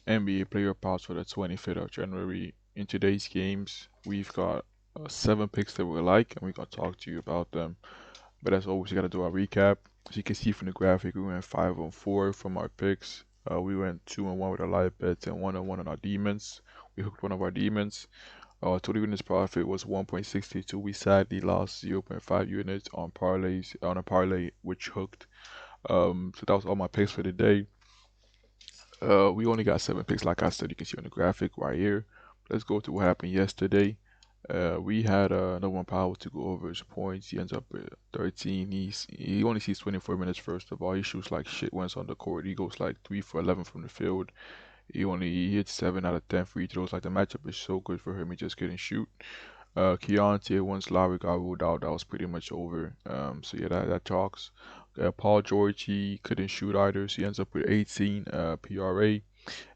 NBA player props for the 25th of January. In today's games, we've got 7 picks that we like, and we're going to talk to you about them. But as always, we got to do our recap. As you can see from the graphic, we went 5 on 4 from our picks. We went 2 on 1 with our live bets and 1 on 1 on our demons. We hooked one of our demons. Our total units profit was 1.62. We sadly lost zero point 0.5 units on parlays on a parlay which hooked. So that was all my picks for the day. We only got 7 picks, like I said. You can see on the graphic right here. Let's go to what happened yesterday. We had another one power to go over his points. He ends up with 13. He only sees 24 minutes first of all. He shoots like shit once on the court. He goes like 3 for 11 from the field. He hits 7 out of 10 free throws. Like the matchup is so good for him. He just couldn't shoot. Keontae, once Lowry got ruled out, that was pretty much over. So yeah, that talks. Paul George, he couldn't shoot either, so he ends up with 18 PRA.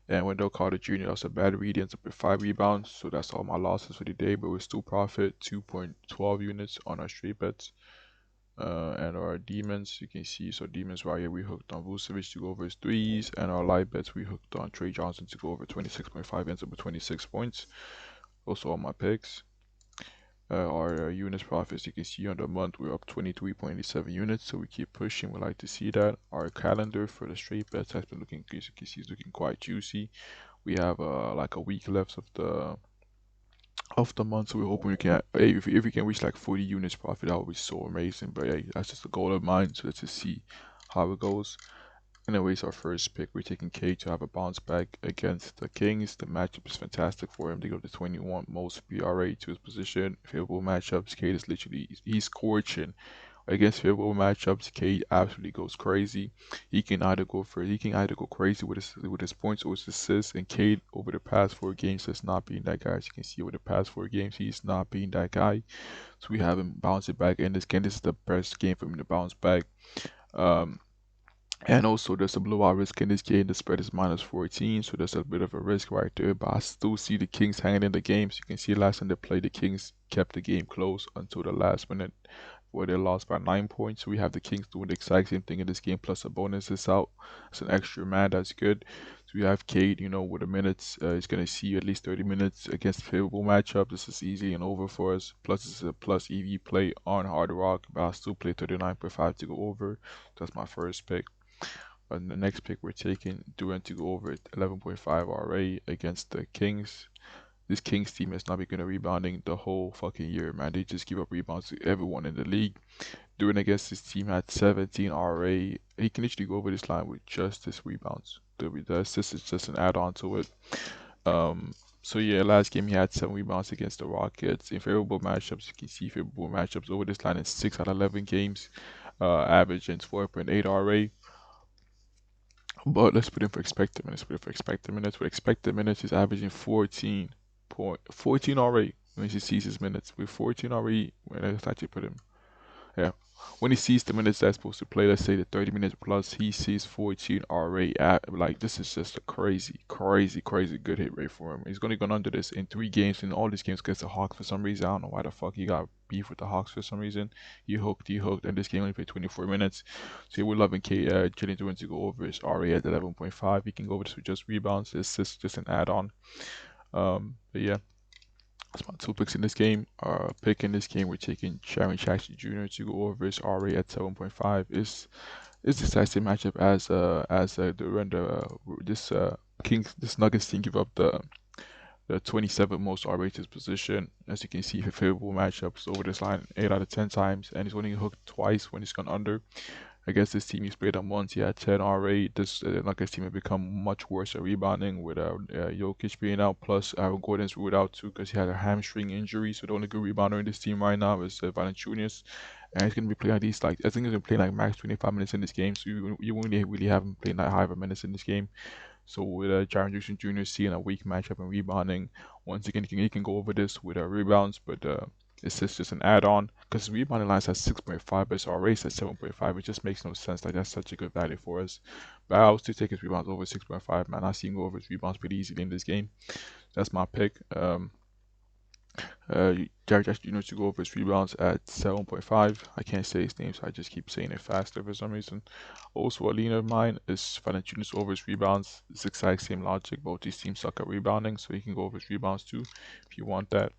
And Wendell Carter Jr., that's a bad read. He ends up with 5 rebounds. So that's all my losses for the day, but we still profit 2.12 units on our straight bets. And our demons, you can see, so demons right here, we hooked on Vucevic to go over his threes, and our live bets, we hooked on Trey Johnson to go over 26.5, ends up with 26 points. Also, all my picks. Our units profits, you can see on the month we're up 23.87 units, so we keep pushing. We like to see that. Our calendar for the straight bets has been looking, as you can see, is looking quite juicy. We have like a week left of the month, so we're hoping we can. Hey, if we can reach like 40 units profit, that would be so amazing. But hey, that's just a goal of mine. So let's just see how it goes. Anyways, our first pick, we're taking K to have a bounce back against the Kings. The matchup is fantastic for him. They go to 21 most PRA to his position. Favorable matchups, K is literally he's scorching. Against favorable matchups, K absolutely goes crazy. He can either go crazy with his points or his assists. And K over the past 4 games has not been that guy. As you can see over the past 4 games, he's not been that guy. So we have him bouncing back in this game. This is the best game for him to bounce back. Um, and also, there's a blowout risk in this game. The spread is minus 14, so there's a bit of a risk right there. But I still see the Kings hanging in the game. So you can see last time they played, the Kings kept the game close until the last minute, where they lost by 9 points. So we have the Kings doing the exact same thing in this game, plus a bonus is out. It's an extra man, that's good. So we have Cade, with the minutes. He's going to see at least 30 minutes against favorable matchup. This is easy and over for us. Plus, this is a plus EV play on Hard Rock, but I still play 39.5 to go over. That's my first pick. And the next pick we're taking, Durant to go over 11.5 RA against the Kings. This Kings team has not been good at rebounding the whole fucking year, man. They just give up rebounds to everyone in the league. Durant against this team had 17 RA. He can literally go over this line with just his rebounds. The assist is just an add-on to it. So yeah, last game he had 7 rebounds against the Rockets. In favorable matchups, you can see favorable matchups over this line in 6 out of 11 games, averaging 4.8 RA. But let's put in for expected minutes. Put in for expected minutes. With expected minutes, he's averaging 14 already when he sees his minutes. With 14 already, let's actually put him. Yeah. When he sees the minutes that's supposed to play, let's say the 30 minutes plus, he sees 14 already. Like, this is just a crazy, crazy, crazy good hit rate for him. He's going to go under this in 3 games, in all these games against the Hawks for some reason. I don't know why the fuck he got beef with the Hawks for some reason. He hooked, and this game only played 24 minutes. So we're loving Jalen Duran to go over his RA at 11.5. He can go over this with just rebounds. This is just an add-on. But yeah. That's my 2 picks in this game. Pick in this game, we're taking Sharon Jackson Jr. to go over his RA at 7.5. It's the decisive matchup as the render this Nuggets team give up the 27th most RA to his position. As you can see, for favorable matchups over this line 8 out of 10 times, and he's only hooked twice when he's gone under. Against this team, he played on once. He had 10 RA. This Nuggets team had become much worse at rebounding with Jokic being out. Plus, Aaron Gordon's ruled out too because he had a hamstring injury. So the only good rebounder in this team right now is Valanciunas. And he's going to be playing at least I think he's going to play like max 25 minutes in this game. So you won't really have him playing that high of minutes in this game. So with Jaren Jackson Jr. seeing a weak matchup and rebounding, once again he can go over this with rebounds, but it's just an add-on because rebounding lines at 6.5, but it's our race at 7.5. It just makes no sense. Like, that's such a good value for us. But I'll still take his rebounds over 6.5, man. I see him go over his rebounds pretty easily in this game. That's my pick. Jack Jackson Jr. to go over his rebounds at 7.5. I can't say his name, so I just keep saying it faster for some reason. Also, a leaner of mine is Valanciunas over his rebounds. It's the exact same logic. Both these teams suck at rebounding, so he can go over his rebounds too if you want that.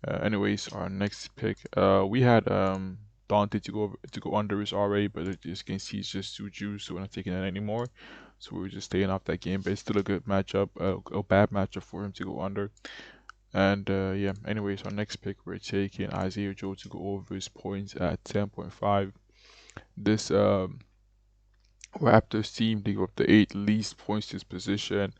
Anyways, our next pick, we had Dante to go under his RA, but as you can see, it's just too juice, so we're not taking that anymore. So we're just staying off that game, but it's still a good matchup, a bad matchup for him to go under. And yeah, anyways, our next pick, we're taking Isaiah Joe to go over his points at 10.5. This Raptors team, they go up the 8th least points to his position.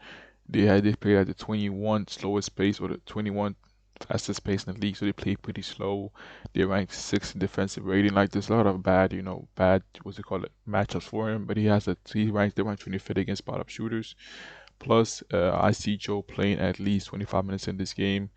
They played at the 21 slowest pace or the 21 fastest pace in the league, so they play pretty slow. They ranked 6th in defensive rating. Like there's a lot of bad, bad what's it called, matchups for him. But they rank 25th against spot up shooters. Plus, I see Joe playing at least 25 minutes in this game.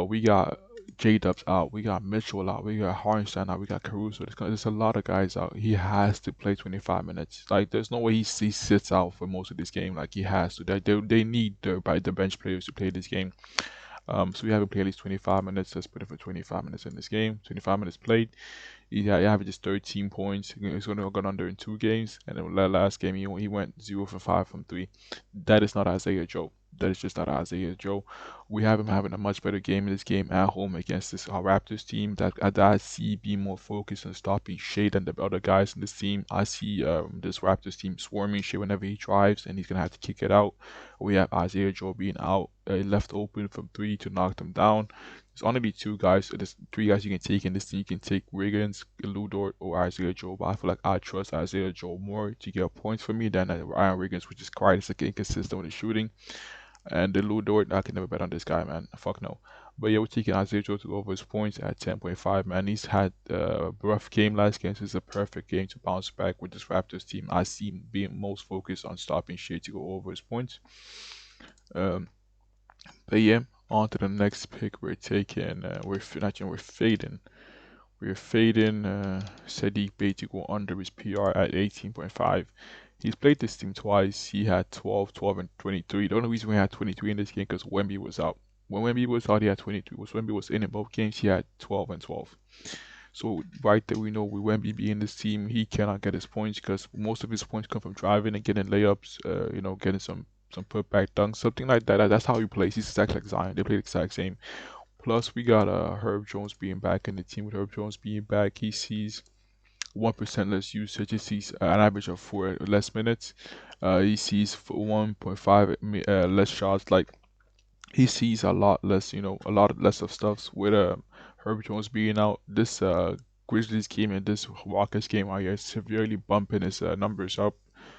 We got J Dubs out, we got Mitchell out, we got Hardenstein out, we got Caruso. There's a lot of guys out. He has to play 25 minutes. Like, there's no way he sits out for most of this game. Like, he has to. They need the bench players to play this game. So we have him play at least 25 minutes. Let's put it for 25 minutes in this game. 25 minutes played. He averages 13 points. He's going to go under in 2 games. And then last game, he went 0 for 5 from 3. That is not Isaiah Joe. That is just not Isaiah Joe. We have him having a much better game in this game at home against this Raptors team that I see being more focused on stopping Shea than the other guys in this team. I see this Raptors team swarming Shea whenever he drives, and he's going to have to kick it out. We have Isaiah Joe being out, left open from 3 to knock them down. There's only 2 guys, so there's 3 guys you can take in this team. You can take Wiggins, Lou Dort, or Isaiah Joe, but I feel like I trust Isaiah Joe more to get points for me than Ryan Wiggins, which is quite inconsistent with his shooting. And the Lou Dort, I can never bet on this guy, man. Fuck no. But yeah, we're taking Isaiah Joe to go over his points at 10.5, man. He's had a rough game last game, so it's a perfect game to bounce back with this Raptors team. I see him being most focused on stopping Shea to go over his points. Um, but yeah, on to the next pick. We're taking, we're fading. We're fading Sadiq Bey to go under his PR at 18.5. He's played this team twice. He had 12, 12, and 23. The only reason we had 23 in this game because Wemby was out. When Wemby was out, he had 23. When Wemby was in both games, he had 12 and 12. So right there, we know with Wemby being this team, he cannot get his points because most of his points come from driving and getting layups. Getting some putback dunks, something like that. That's how he plays. He's exactly like Zion. They play the exact same. Plus, we got Herb Jones being back in the team. With Herb Jones being back, he sees 1% less usage. He sees an average of 4 less minutes. He sees 1.5 less shots. Like he sees a lot less, a lot less of stuff with Herb Jones being out. This Grizzlies game and this Rockets game are severely bumping his numbers up.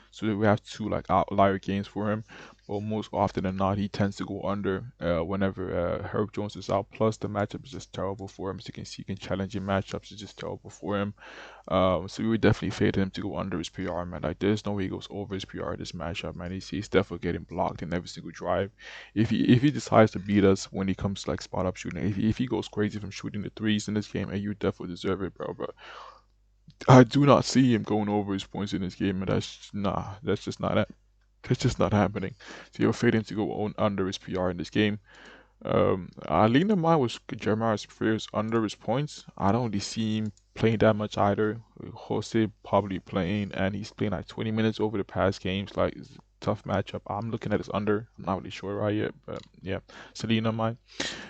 So we have 2 like outlier games for him. But most often than not, he tends to go under whenever Herb Jones is out. Plus, the matchup is just terrible for him. As you can see, challenging matchups is just terrible for him. So we would definitely fade him to go under his PR, man. Like, there's no way he goes over his PR this matchup, man. He's definitely getting blocked in every single drive. If he decides to beat us when he comes to like spot up shooting, if he goes crazy from shooting the threes in this game, and you definitely deserve it, bro. But I do not see him going over his points in this game, and that's just not it. That's just not happening. So you're fading to go on under his PR in this game. I lean on mine was Jeremiah Spears under his points. I don't really see him playing that much either. Jose probably playing, and he's playing like 20 minutes over the past games. Like, it's a tough matchup. I'm looking at his under. I'm not really sure right yet, but yeah, so lean on mine.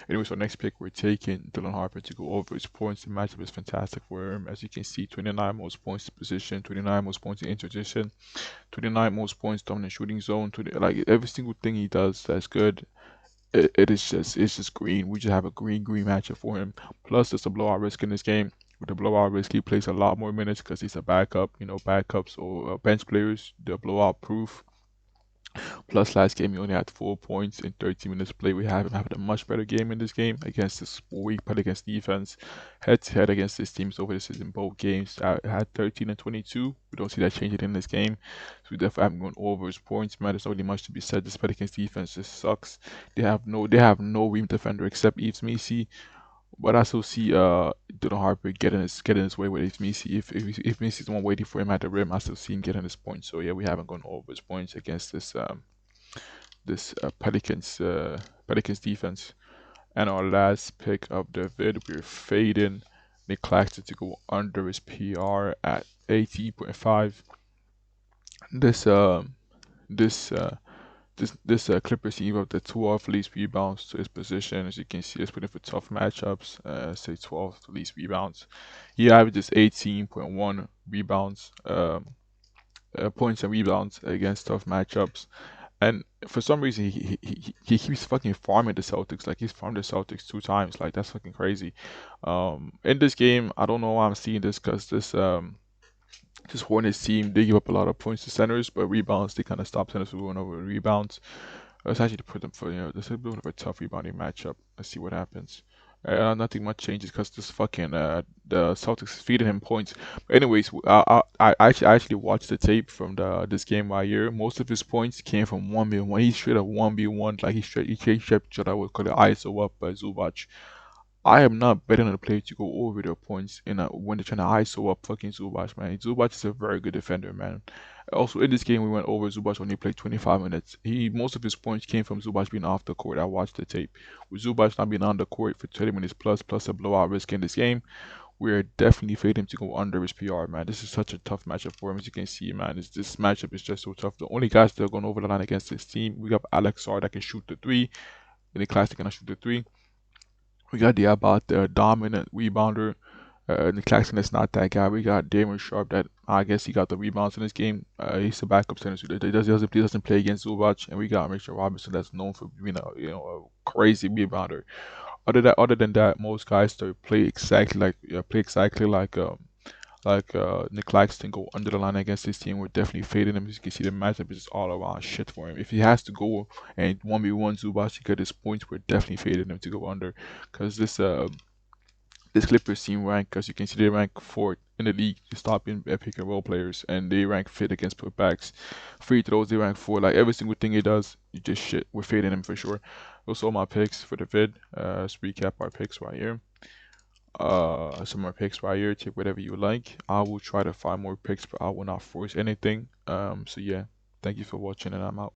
Anyway, so next pick we're taking Dylan Harper to go over his points. The matchup is fantastic for him. As you can see, 29 most points in position, 29 most points in transition, 29 most points dominant shooting zone. Like every single thing he does that's good. It's just green. We just have a green matchup for him. Plus, there's a blowout risk in this game. With the blowout risk, he plays a lot more minutes because he's a backup. Backups or bench players, they're blowout proof. Plus, last game he only had 4 points in 13 minutes play. We have him having a much better game in this game against this weak but against defense. Head to head against this team over this in both games. I had 13 and 22. We don't see that changing in this game. So we definitely haven't gone over his points, man. There's not really much to be said. This Pelicans defense just sucks. They have no rim defender except Yves Misi. But I still see Dylan Harper getting his way with Yves Misi. If Misi's the one waiting for him at the rim, I still see him getting his points. So yeah, we haven't gone over his points against this Pelicans defense. And our last pick of the vid, we're fading Nick Claxton to go under his PR at 18.5. This this Clippers team of the 12 least rebounds to his position. As you can see, it's putting for tough matchups. Say 12 least rebounds. He averages 18.1 rebounds, points and rebounds against tough matchups. And for some reason, he keeps fucking farming the Celtics. Like he's farmed the Celtics 2 times. Like that's fucking crazy. In this game, I don't know why I'm seeing this because this Hornets team, they give up a lot of points to centers, but rebounds they kind of stop centers from going over rebounds. It's actually to put them for this is a bit of a tough rebounding matchup. Let's see what happens. Nothing much changes because this fucking the Celtics feeding him points. But anyways, I actually watched the tape from the this game right here. Most of his points came from 1v1. He straight up 1v1, like he straight shot out with the ISO up by Zubac. I am not betting on a player to go over their points in when they're trying to ISO up fucking Zubac, man. Zubac is a very good defender, man. Also, in this game, we went over Zubac when he played 25 minutes. Most of his points came from Zubac being off the court. I watched the tape. With Zubac not being on the court for 30 minutes plus a blowout risk in this game, we're definitely fading him to go under his PR, man. This is such a tough matchup for him, as you can see, man. This matchup is just so tough. The only guys that are going over the line against this team, we got Alex Sar that can shoot the three. In the class, they cannot shoot the three. We got the dominant rebounder. Nick Claxton is not that guy. We got Damon Sharp that I guess he got the rebounds in this game. He's the backup center. So he doesn't play against Zubac, and we got Mitchell Robinson that's known for being a crazy rebounder. Other than that, most guys that play exactly like Nick Claxton go under the line against this team. We're definitely fading him. As you can see, the matchup is all around shit for him. If he has to go and 1v1 Zubac to get his points, we're definitely fading him to go under. Because this Clippers team rank, as you can see, they rank fourth in the league to stopping pick and roll players, and they rank fifth against putbacks. Free throws, they rank four. Like every single thing he does, you just shit. We're fading him for sure. Those are all my picks for the vid. Let's recap our picks right here. Some more picks right here. Take whatever you like. I will try to find more picks, but I will not force anything. So yeah, thank you for watching, and I'm out.